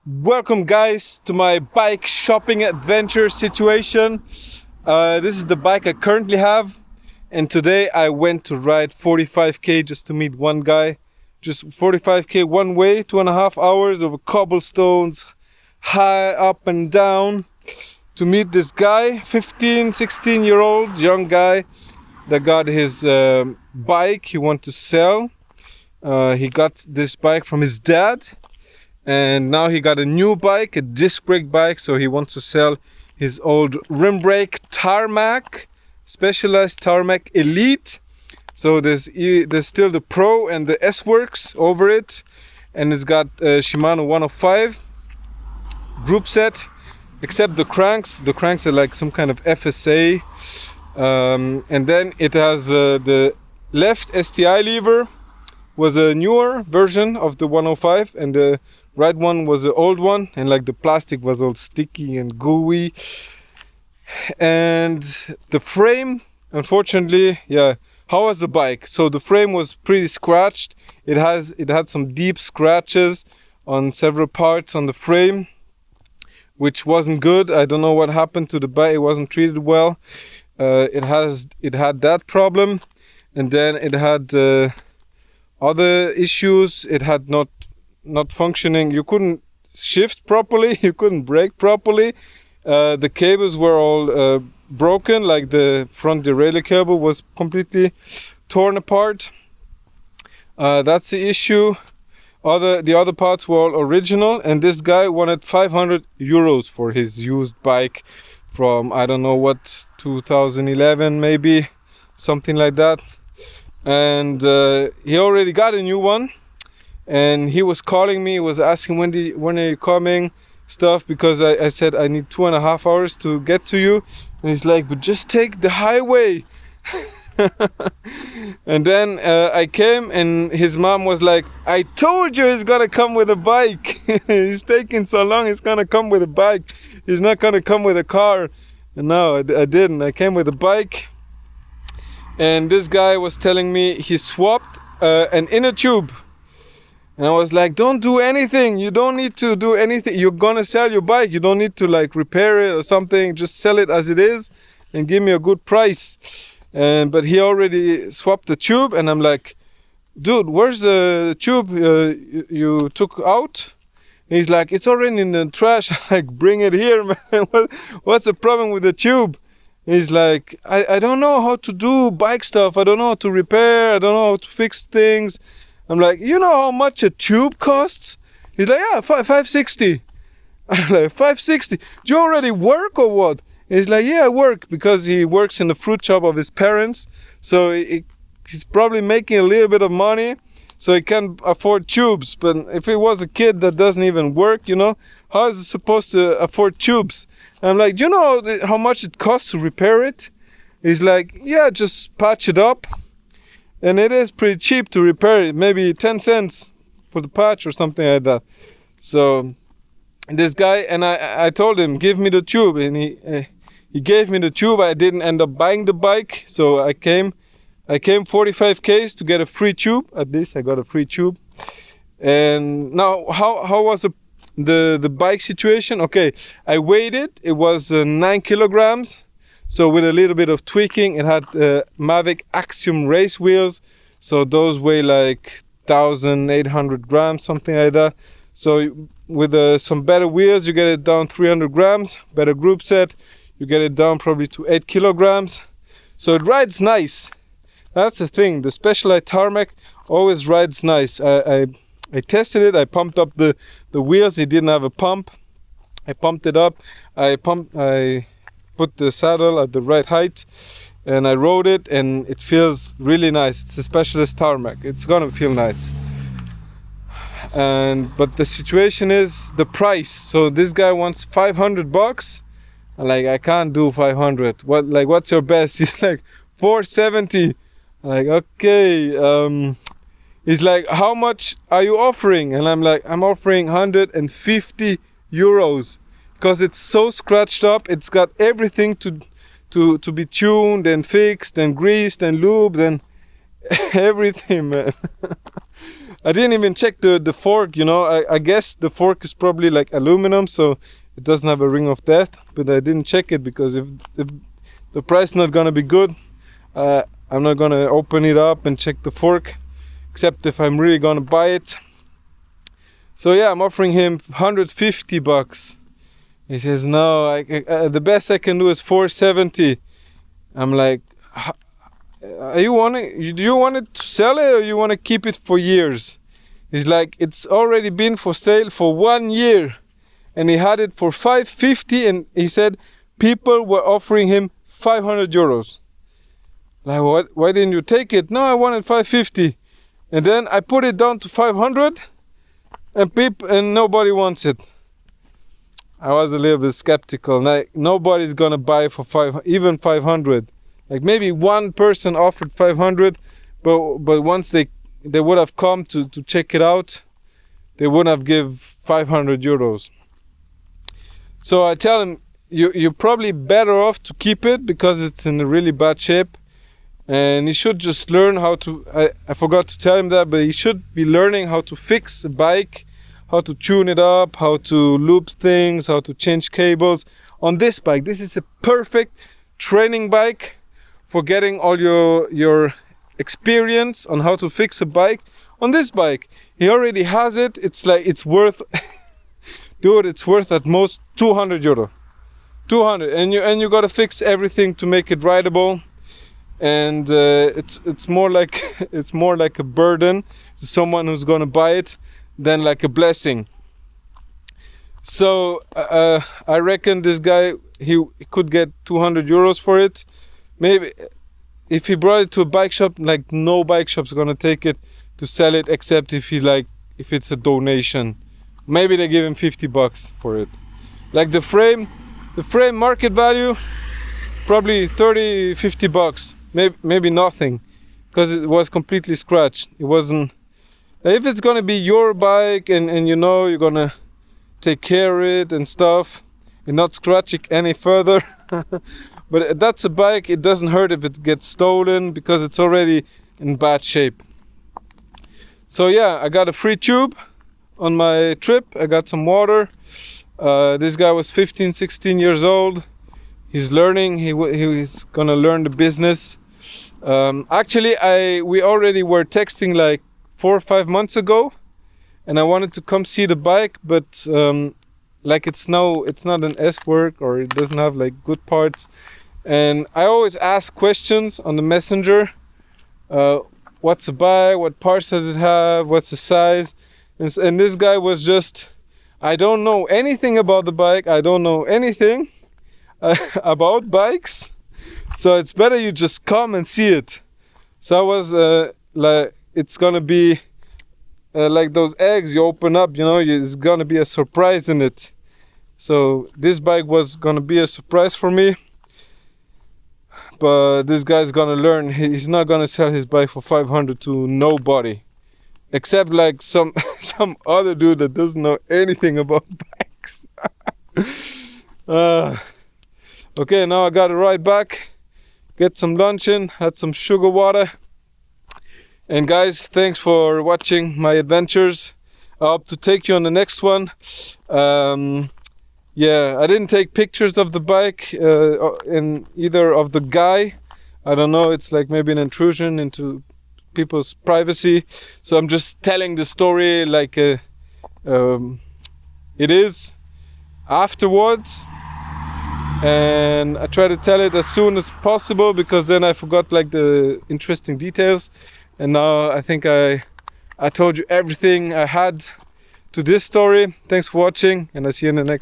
Welcome guys to my bike shopping adventure situation. This is the bike I currently have, and today I went to ride 45k just to meet one guy. Just 45k one way, 2.5 hours over cobblestones, high up and down, to meet this guy, 16 year old young guy that got his bike he wanted to sell. He got this bike from his dad, and now he got a new bike, a disc brake bike, so he wants to sell his old rim brake Tarmac, Specialized Tarmac Elite. So there's still the Pro and the S-Works over it, and it's got Shimano 105 group set, except the cranks. The cranks are like some kind of FSA, and then it has the left STI lever was a newer version of the 105, and the right one was the old one, and like the plastic was all sticky and gooey. And the frame, unfortunately, how was the bike? So the frame was pretty scratched. It had some deep scratches on several parts on the frame, which wasn't good. I don't know what happened to the bike. It wasn't treated well. It had that problem, and then it had other issues. It had not functioning. You couldn't shift properly. You couldn't brake properly. The cables were all broken. Like the front derailleur cable was completely torn apart. That's the issue. The other parts were all original, and this guy wanted 500 euros for his used bike from, I don't know what, 2011 maybe, something like that. And he already got a new one, and he was calling me. He was asking when are you coming, stuff, because I said I need 2.5 hours to get to you, and he's like, but just take the highway. And then I came, and his mom was like, I told you he's gonna come with a bike. He's taking so long, he's gonna come with a bike, he's not gonna come with a car. And no, I didn't. I came with a bike. And this guy was telling me he swapped an inner tube. And I was like, don't do anything. You don't need to do anything. You're gonna sell your bike. You don't need to like repair it or something. Just sell it as it is and give me a good price. But he already swapped the tube, and I'm like, dude, where's the tube you took out? And he's like, it's already in the trash. I'm like, bring it here, man. What's the problem with the tube? He's like, I don't know how to do bike stuff. I don't know how to repair. I don't know how to fix things. I'm like, you know how much a tube costs? He's like, yeah, 560. I'm like, 560? Do you already work or what? He's like, yeah, I work, because he works in the fruit shop of his parents. So he's probably making a little bit of money, so he can afford tubes. But if it was a kid that doesn't even work, how is it supposed to afford tubes? I'm like, do you know how much it costs to repair it? He's like, yeah, just patch it up. And it is pretty cheap to repair it, maybe 10 cents for the patch or something like that. So this guy, and I told him, give me the tube. And he gave me the tube. I didn't end up buying the bike. So I came 45k's to get a free tube. At least I got a free tube. And now, how was the bike situation? Okay, I weighed it. It was 9 kilograms. So with a little bit of tweaking, it had Mavic Axiom race wheels. So those weigh like 1,800 grams, something like that. So with some better wheels, you get it down 300 grams. Better group set, you get it down probably to 8 kilograms. So it rides nice. That's the thing. The Specialized Tarmac always rides nice. I tested it. I pumped up the wheels. It didn't have a pump. I pumped it up. I put the saddle at the right height, and I rode it, and it feels really nice. It's a Specialized Tarmac. It's gonna feel nice. But the situation is the price. So this guy wants 500 bucks. I'm like, I can't do 500. What's your best? He's like, 470. I'm like, okay. He's like, how much are you offering? And I'm like, I'm offering 150 euros. Because it's so scratched up. It's got everything to be tuned and fixed and greased and lubed and everything, man. I didn't even check the fork, you know. I guess the fork is probably like aluminum, so it doesn't have a ring of death, but I didn't check it because if the price not gonna be good, I'm not gonna open it up and check the fork, except if I'm really gonna buy it. So yeah, I'm offering him $150. He says, no, the best I can do is $470. I'm like, do you want it to sell it, or you want to keep it for years? He's like, it's already been for sale for 1 year. And he had it for $550, and he said people were offering him €500. Like, what? Why didn't you take it? No, I wanted $550. And then I put it down to 500, and nobody wants it. I was a little bit skeptical. Like, nobody's gonna buy for even 500. Like, maybe one person offered 500, but once they would have come to check it out, they wouldn't have give €500. So I tell him, you're probably better off to keep it because it's in a really bad shape, and he should just learn how to. I forgot to tell him that, but he should be learning how to fix a bike, how to tune it up, how to loop things, how to change cables on this bike. This is a perfect training bike for getting all your experience on how to fix a bike on this bike. He already has it. It's like, it's worth dude, it's worth at most €200. 200, and you gotta fix everything to make it rideable, and it's more like a burden to someone who's gonna buy it than like a blessing. So I reckon this guy, he could get €200 for it. Maybe if he brought it to a bike shop, like, no bike shop's gonna take it to sell it, except if it's a donation. Maybe they give him $50 for it. Like the frame market value, probably $30-50. Maybe nothing, because it was completely scratched. It wasn't. If it's gonna be your bike and you know you're gonna take care of it and stuff and not scratch it any further. But that's a bike, it doesn't hurt if it gets stolen because it's already in bad shape. So yeah, I got a free tube on my trip. I got some water. This guy was 15-16 years old. He's learning. He's gonna learn the business. Actually, we already were texting like 4 or 5 months ago, and I wanted to come see the bike, but like it's not an S-work, or it doesn't have like good parts. And I always ask questions on the messenger. What's the bike? What parts does it have? What's the size? And this guy was just, I don't know anything about the bike. I don't know anything about bikes. So it's better you just come and see it. So I was like, it's gonna be like those eggs you open up, you know, it's gonna be a surprise in it. So this bike was gonna be a surprise for me. But this guy's gonna learn. He's not gonna sell his bike for 500 to nobody, except like some other dude that doesn't know anything about bikes. Okay, now I gotta ride back, get some lunch in, had some sugar water. And guys, thanks for watching my adventures. I hope to take you on the next one. Yeah, I didn't take pictures of the bike in either of the guy. I don't know, it's like maybe an intrusion into people's privacy. So I'm just telling the story like it is afterwards. And I try to tell it as soon as possible, because then I forgot like the interesting details. And now I think I told you everything I had to this story. Thanks for watching, and I'll see you in the next